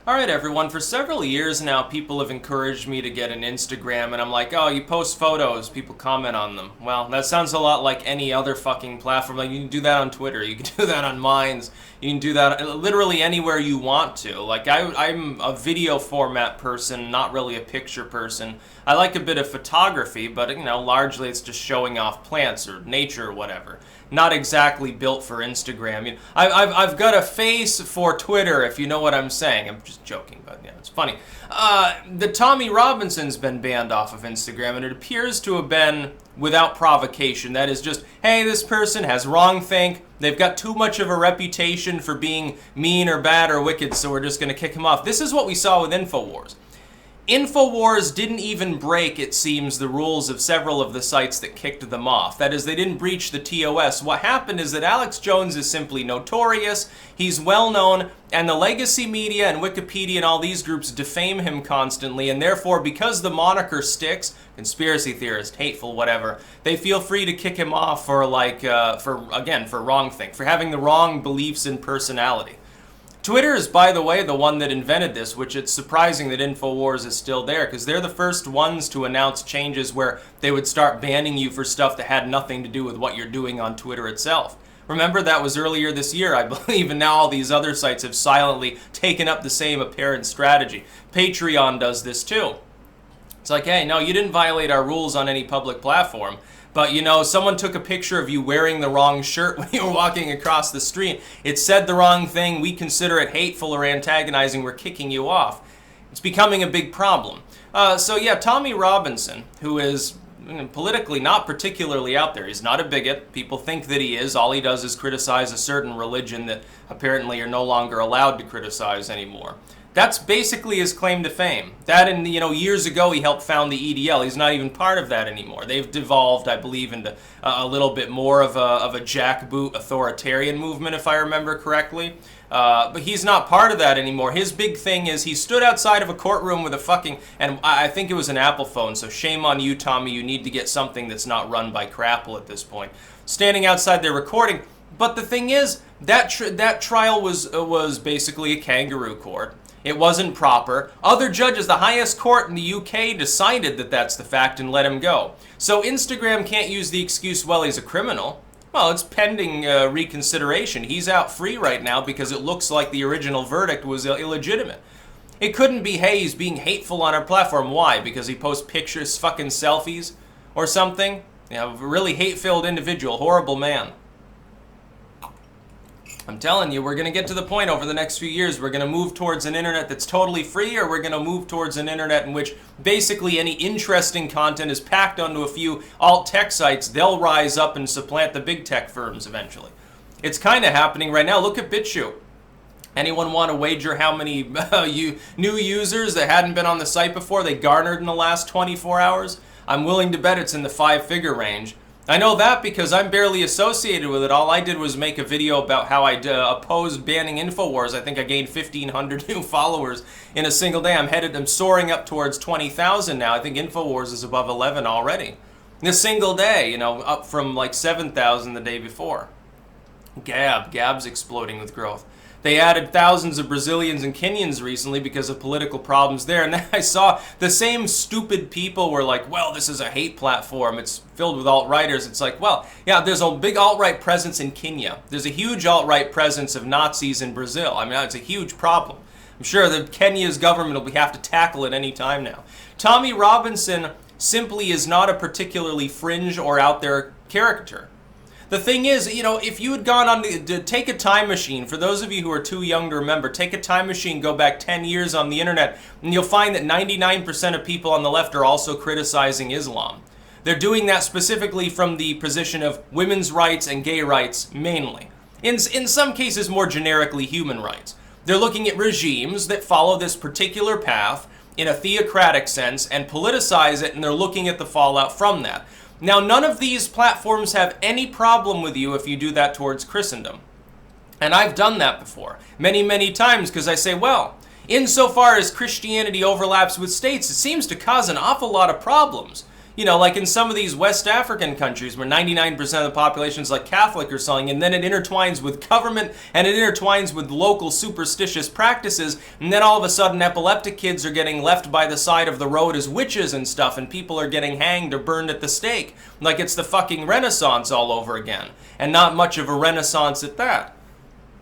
Alright everyone, for several years now people have encouraged me to get an Instagram and I'm like, oh, you post photos, people comment on them. Well, that sounds a lot like any other fucking platform. Like, you can do that on Twitter, you can do that on Minds, you can do that literally anywhere you want to. Like, I'm a video format person, not really a picture person. I like a bit of photography, but, largely it's just showing off plants or nature or whatever. Not exactly built for Instagram. I've got a face for Twitter, if you know what I'm saying. I'm just joking, but yeah, it's funny. The Tommy Robinson's been banned off of Instagram, and it appears to have been without provocation. That is just, hey, this person has wrong think. They've got too much of a reputation for being mean or bad or wicked, so we're just going to kick him off. This is what we saw with InfoWars. InfoWars didn't even break, it seems, the rules of several of the sites that kicked them off. That is, they didn't breach the TOS. What happened is that Alex Jones is simply notorious, he's well known, and the legacy media and Wikipedia and all these groups defame him constantly, and therefore, because the moniker sticks, conspiracy theorist, hateful, whatever, they feel free to kick him off for, for wrong thing, for having the wrong beliefs and personality. Twitter is, by the way, the one that invented this, which it's surprising that InfoWars is still there, because they're the first ones to announce changes where they would start banning you for stuff that had nothing to do with what you're doing on Twitter itself. Remember, that was earlier this year, I believe, and now all these other sites have silently taken up the same apparent strategy. Patreon does this too. It's like, hey, no, you didn't violate our rules on any public platform. But, someone took a picture of you wearing the wrong shirt when you were walking across the street. It said the wrong thing. We consider it hateful or antagonizing. We're kicking you off. It's becoming a big problem. Tommy Robinson, who is politically not particularly out there. He's not a bigot. People think that he is. All he does is criticize a certain religion that apparently you're no longer allowed to criticize anymore. That's basically his claim to fame. That, and years ago he helped found the EDL. He's not even part of that anymore. They've devolved, I believe, into a little bit more of a jackboot authoritarian movement, if I remember correctly. But he's not part of that anymore. His big thing is he stood outside of a courtroom with a fucking, and I think it was an Apple phone, so shame on you, Tommy. You need to get something that's not run by Crapple at this point. Standing outside there recording. But the thing is, that trial was basically a kangaroo court. It wasn't proper. Other judges, the highest court in the UK, decided that that's the fact and let him go. So Instagram can't use the excuse, well, he's a criminal. Well, it's pending reconsideration. He's out free right now because it looks like the original verdict was illegitimate. It couldn't be, hey, he's being hateful on our platform. Why? Because he posts pictures, fucking selfies or something? A really hate-filled individual, horrible man. I'm telling you, we're going to get to the point over the next few years. We're going to move towards an internet that's totally free, or we're going to move towards an internet in which basically any interesting content is packed onto a few alt-tech sites. They'll rise up and supplant the big tech firms eventually. It's kind of happening right now. Look at BitChute. Anyone want to wager how many new users that hadn't been on the site before they garnered in the last 24 hours? I'm willing to bet it's in the 5-figure range. I know that because I'm barely associated with it. All I did was make a video about how I opposed banning InfoWars. I think I gained 1,500 new followers in a single day. I'm soaring up towards 20,000 now. I think InfoWars is above 11 already. In a single day, up from like 7,000 the day before. Gab's exploding with growth. They added thousands of Brazilians and Kenyans recently because of political problems there. And then I saw the same stupid people were like, well, this is a hate platform. It's filled with alt-righters. It's like, well, yeah, there's a big alt-right presence in Kenya. There's a huge alt-right presence of Nazis in Brazil. I mean, it's a huge problem. I'm sure that Kenya's government will have to tackle it any time now. Tommy Robinson simply is not a particularly fringe or out there character. The thing is, if you had gone on to take a time machine, for those of you who are too young to remember, take a time machine, go back 10 years on the internet, and you'll find that 99% of people on the left are also criticizing Islam. They're doing that specifically from the position of women's rights and gay rights, mainly. In some cases, more generically, human rights. They're looking at regimes that follow this particular path in a theocratic sense and politicize it, and they're looking at the fallout from that. Now, none of these platforms have any problem with you if you do that towards Christendom. And I've done that before, many, many times, because I say, well, insofar as Christianity overlaps with states, it seems to cause an awful lot of problems. You know, like in some of these West African countries where 99% of the population is like Catholic or something, and then it intertwines with government and it intertwines with local superstitious practices, and then all of a sudden epileptic kids are getting left by the side of the road as witches and stuff, and people are getting hanged or burned at the stake. Like it's the fucking Renaissance all over again. And not much of a Renaissance at that.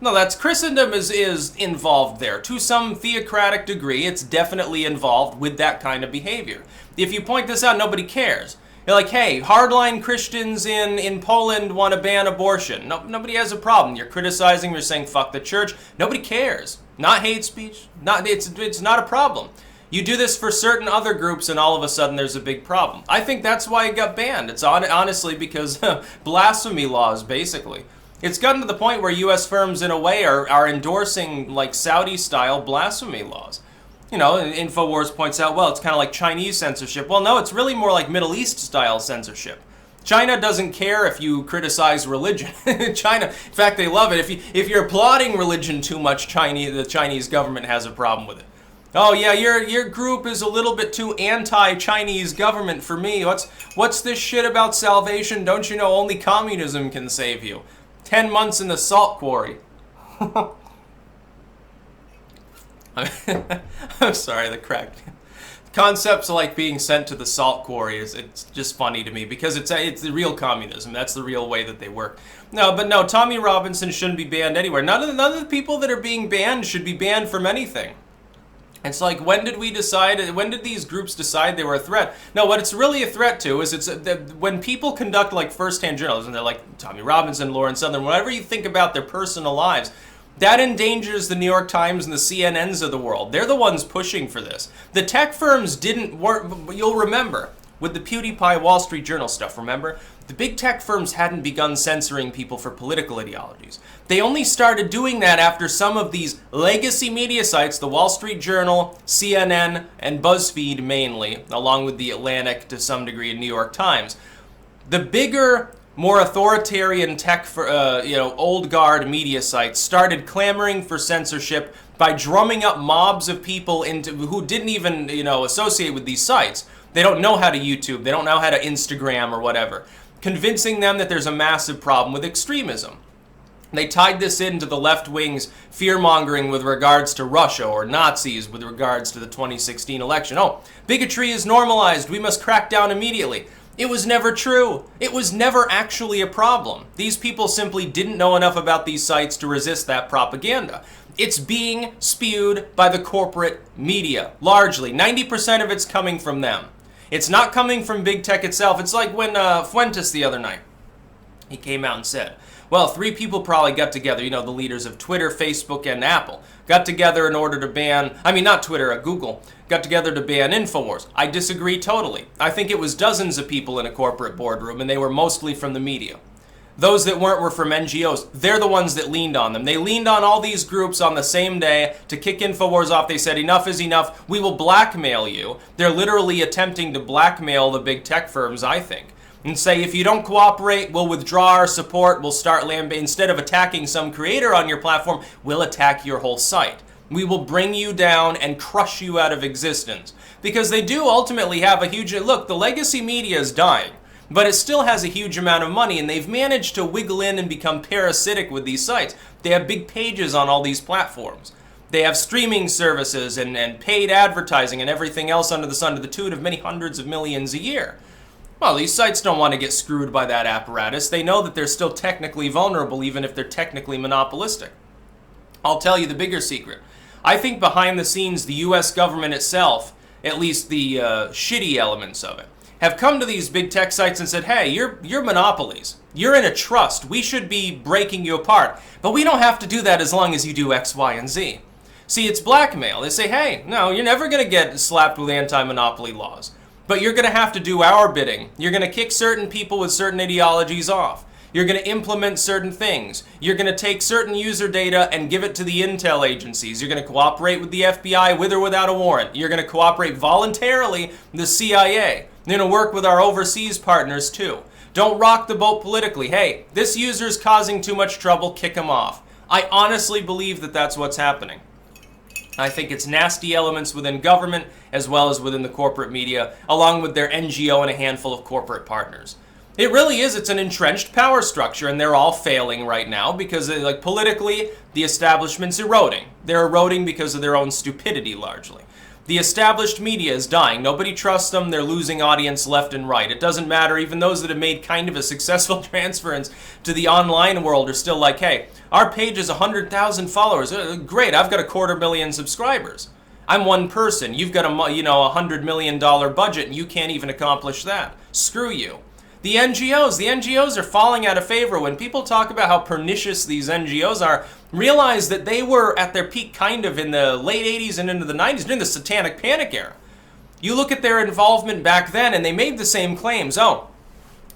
No, that's Christendom is involved there. To some theocratic degree, it's definitely involved with that kind of behavior. If you point this out, nobody cares. You're like, hey, hardline Christians in Poland want to ban abortion. No, nobody has a problem. You're criticizing, you're saying fuck the church. Nobody cares. Not hate speech. It's not a problem. You do this for certain other groups and all of a sudden there's a big problem. I think that's why it got banned. It's honestly because blasphemy laws, basically. It's gotten to the point where U.S. firms, in a way, are endorsing, like, Saudi-style blasphemy laws. You know, InfoWars points out, well, it's kind of like Chinese censorship. Well, no, it's really more like Middle East-style censorship. China doesn't care if you criticize religion. China, in fact, they love it. If you're applauding religion too much, the Chinese government has a problem with it. Oh yeah, your group is a little bit too anti-Chinese government for me. What's this shit about salvation? Don't you know only communism can save you? 10 months in the salt quarry. I'm sorry, the crack. Concepts like being sent to the salt quarry it's just funny to me because it's the real communism. That's the real way that they work. No, Tommy Robinson shouldn't be banned anywhere. None of the people that are being banned should be banned from anything. It's like, when did these groups decide they were a threat? No, what it's really a threat to is when people conduct like first-hand journalism, they're like Tommy Robinson, Lauren Southern, whatever you think about their personal lives, that endangers the New York Times and the CNNs of the world. They're the ones pushing for this. The tech firms didn't work, you'll remember, with the PewDiePie Wall Street Journal stuff, remember? The big tech firms hadn't begun censoring people for political ideologies. They only started doing that after some of these legacy media sites, the Wall Street Journal, CNN, and BuzzFeed mainly, along with the Atlantic to some degree and New York Times. The bigger, more authoritarian tech, old guard media sites started clamoring for censorship by drumming up mobs of people who didn't even, associate with these sites. They don't know how to YouTube, they don't know how to Instagram or whatever, convincing them that there's a massive problem with extremism. They tied this into the left wing's fear-mongering with regards to Russia or Nazis with regards to the 2016 election. Oh, bigotry is normalized, we must crack down immediately. It was never true. It was never actually a problem. These people simply didn't know enough about these sites to resist that propaganda. It's being spewed by the corporate media, largely. 90% of it's coming from them. It's not coming from big tech itself. It's like when Fuentes the other night, he came out and said, well, 3 people probably got together, the leaders of Twitter, Facebook, and Apple, got together in order to ban, not Twitter, Google, got together to ban InfoWars. I disagree totally. I think it was dozens of people in a corporate boardroom, and they were mostly from the media. Those that weren't were from NGOs. They're the ones that leaned on them. They leaned on all these groups on the same day to kick InfoWars off. They said, enough is enough. We will blackmail you. They're literally attempting to blackmail the big tech firms, I think. And say, if you don't cooperate, we'll withdraw our support. We'll start instead of attacking some creator on your platform, we'll attack your whole site. We will bring you down and crush you out of existence. Because they do ultimately have a huge... Look, the legacy media is dying. But it still has a huge amount of money, and they've managed to wiggle in and become parasitic with these sites. They have big pages on all these platforms. They have streaming services and paid advertising and everything else under the sun to the tune of many hundreds of millions a year. Well, these sites don't want to get screwed by that apparatus. They know that they're still technically vulnerable, even if they're technically monopolistic. I'll tell you the bigger secret. I think behind the scenes, the U.S. government itself, at least the shitty elements of it, have come to these big tech sites and said, hey, you're monopolies. You're in a trust. We should be breaking you apart. But we don't have to do that as long as you do X, Y, and Z. See, it's blackmail. They say, hey, no, you're never going to get slapped with anti-monopoly laws. But you're going to have to do our bidding. You're going to kick certain people with certain ideologies off. You're going to implement certain things. You're going to take certain user data and give it to the intel agencies. You're going to cooperate with the FBI with or without a warrant. You're going to cooperate voluntarily with the CIA. You're going to work with our overseas partners too. Don't rock the boat politically. Hey, this user's causing too much trouble, kick him off. I honestly believe that that's what's happening. I think it's nasty elements within government as well as within the corporate media, along with their NGO and a handful of corporate partners. It really is. It's an entrenched power structure, and they're all failing right now because, like, politically, the establishment's eroding. They're eroding because of their own stupidity, largely. The established media is dying. Nobody trusts them. They're losing audience left and right. It doesn't matter. Even those that have made kind of a successful transference to the online world are still like, hey, our page is 100,000 followers. Great, I've got 250,000 subscribers. I'm one person. You've got $100 million budget, and you can't even accomplish that. Screw you. The NGOs are falling out of favor. When people talk about how pernicious these NGOs are, realize that they were at their peak kind of in the late 80s and into the 90s, during the Satanic Panic era. You look at their involvement back then, and they made the same claims. Oh,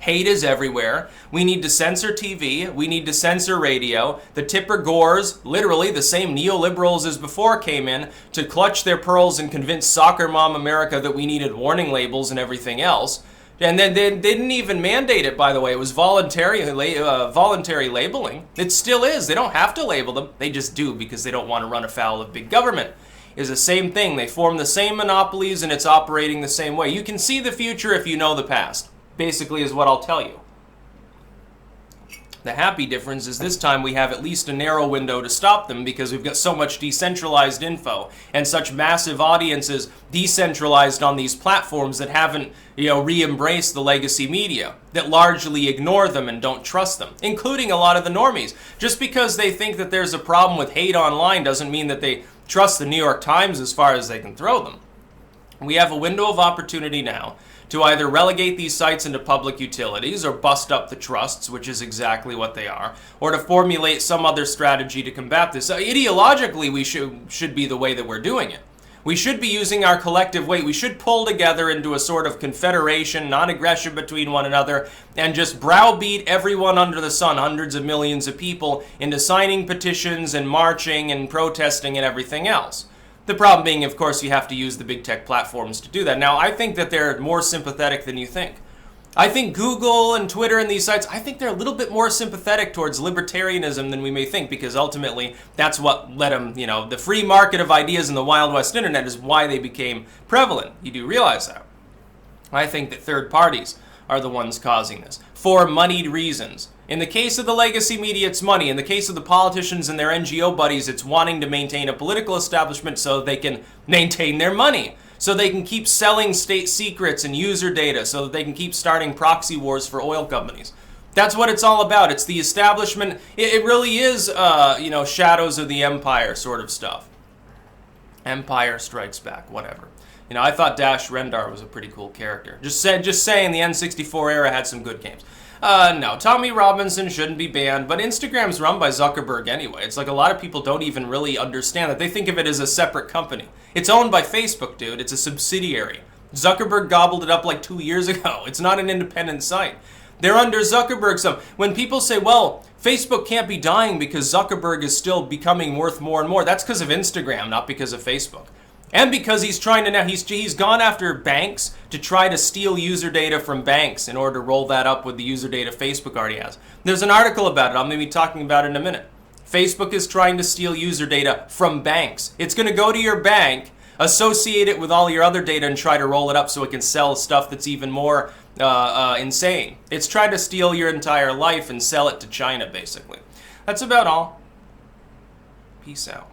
hate is everywhere. We need to censor TV. We need to censor radio. The Tipper Gores, literally the same neoliberals as before, came in to clutch their pearls and convince soccer mom America that we needed warning labels and everything else. And then they didn't even mandate it, by the way. It was voluntary labeling. It still is. They don't have to label them. They just do because they don't want to run afoul of big government. It's the same thing. They form the same monopolies and it's operating the same way. You can see the future if you know the past, basically is what I'll tell you. The happy difference is this time we have at least a narrow window to stop them because we've got so much decentralized info and such massive audiences decentralized on these platforms that haven't, re-embraced the legacy media, that largely ignore them and don't trust them, including a lot of the normies. Just because they think that there's a problem with hate online doesn't mean that they trust the New York Times as far as they can throw them. We have a window of opportunity now to either relegate these sites into public utilities or bust up the trusts, which is exactly what they are, or to formulate some other strategy to combat this. Ideologically, we should be the way that we're doing it. We should be using our collective weight. We should pull together into a sort of confederation, non-aggression between one another, and just browbeat everyone under the sun, hundreds of millions of people, into signing petitions and marching and protesting and everything else. The problem being, of course, you have to use the big tech platforms to do that. Now, I think that they're more sympathetic than you think. I think Google and Twitter and these sites, I think they're a little bit more sympathetic towards libertarianism than we may think, because ultimately that's what led them, the free market of ideas in the Wild West Internet is why they became prevalent. You do realize that. I think that third parties are the ones causing this for moneyed reasons. In the case of the legacy media, it's money. In the case of the politicians and their NGO buddies, it's wanting to maintain a political establishment so they can maintain their money, so they can keep selling state secrets and user data, so that they can keep starting proxy wars for oil companies. That's what it's all about. It's the establishment. It really is, shadows of the empire sort of stuff. Empire Strikes Back, whatever. I thought Dash Rendar was a pretty cool character. Just saying, the N64 era had some good games. No, Tommy Robinson shouldn't be banned, but Instagram's run by Zuckerberg anyway. It's like a lot of people don't even really understand that. They think of it as a separate company. It's owned by Facebook, dude. It's a subsidiary. Zuckerberg gobbled it up like 2 years ago. It's not an independent site. They're under Zuckerberg. So when people say, well, Facebook can't be dying because Zuckerberg is still becoming worth more and more, that's because of Instagram, not because of Facebook. And because he's trying to now, he's gone after banks to try to steal user data from banks in order to roll that up with the user data Facebook already has. There's an article about it. I'm going to be talking about it in a minute. Facebook is trying to steal user data from banks. It's going to go to your bank, associate it with all your other data, and try to roll it up so it can sell stuff that's even more insane. It's trying to steal your entire life and sell it to China, basically. That's about all. Peace out.